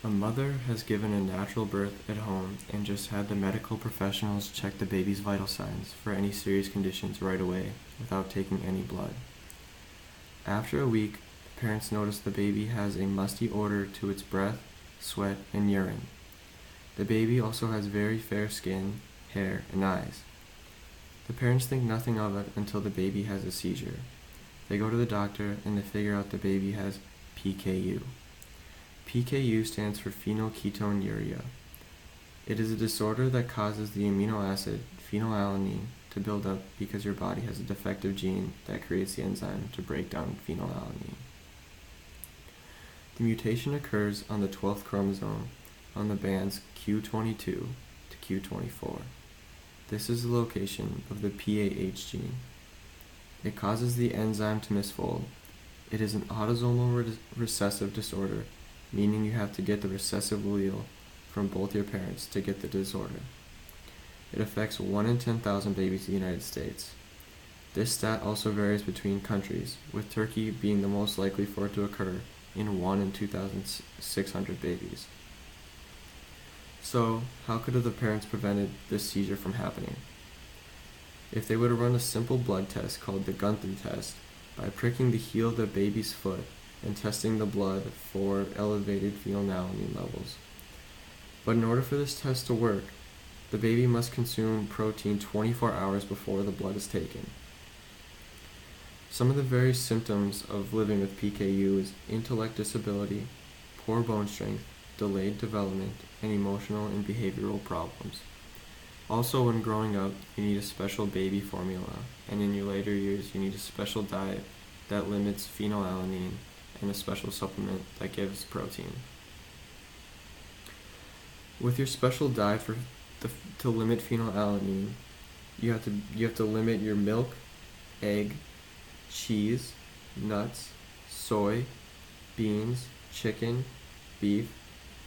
A mother has given a natural birth at home and just had the medical professionals check the baby's vital signs for any serious conditions right away without taking any blood. After a week, parents notice the baby has a musty odor to its breath, sweat, and urine. The baby also has very fair skin, hair, and eyes. The parents think nothing of it until the baby has a seizure. They go to the doctor and they figure out the baby has PKU. PKU stands for phenylketonuria. It is a disorder that causes the amino acid phenylalanine to build up because your body has a defective gene that creates the enzyme to break down phenylalanine. The mutation occurs on the 12th chromosome on the bands Q22 to Q24. This is the location of the PAH gene. It causes the enzyme to misfold. It is an autosomal recessive disorder, meaning you have to get the recessive allele from both your parents to get the disorder. It affects 1 in 10,000 babies in the United States. This stat also varies between countries, with Turkey being the most likely for it to occur in 1 in 2,600 babies. So, how could have the parents prevented this seizure from happening? If they would have run a simple blood test called the Gunther test by pricking the heel of the baby's foot and testing the blood for elevated phenylalanine levels. But in order for this test to work, the baby must consume protein 24 hours before the blood is taken. Some of the various symptoms of living with PKU is intellect disability, poor bone strength, delayed development, and emotional and behavioral problems. Also, when growing up, you need a special baby formula, and in your later years, you need a special diet that limits phenylalanine and a special supplement that gives protein. With your special diet to limit phenylalanine, you have to limit your milk, egg, cheese, nuts, soy, beans, chicken, beef,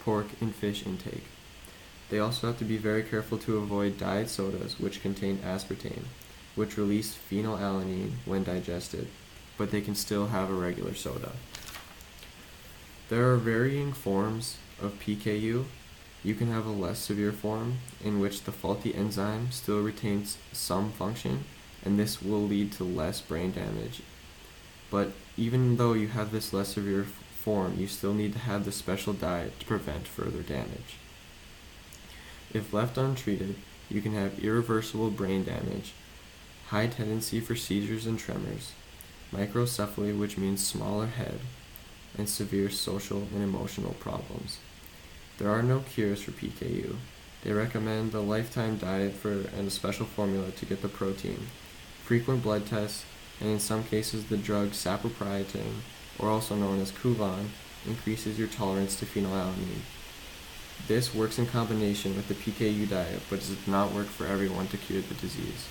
pork, and fish intake. They also have to be very careful to avoid diet sodas which contain aspartame, which release phenylalanine when digested, but they can still have a regular soda. There are varying forms of PKU. You can have a less severe form in which the faulty enzyme still retains some function, and this will lead to less brain damage. But even though you have this less severe form, you still need to have the special diet to prevent further damage. If left untreated, you can have irreversible brain damage, high tendency for seizures and tremors, microcephaly, which means smaller head, and severe social and emotional problems. There are no cures for PKU. They recommend a lifetime diet and a special formula to get the protein, frequent blood tests, and in some cases the drug saproprietine, or also known as Kuvan, increases your tolerance to phenylalanine. This works in combination with the PKU diet, but does not work for everyone to cure the disease.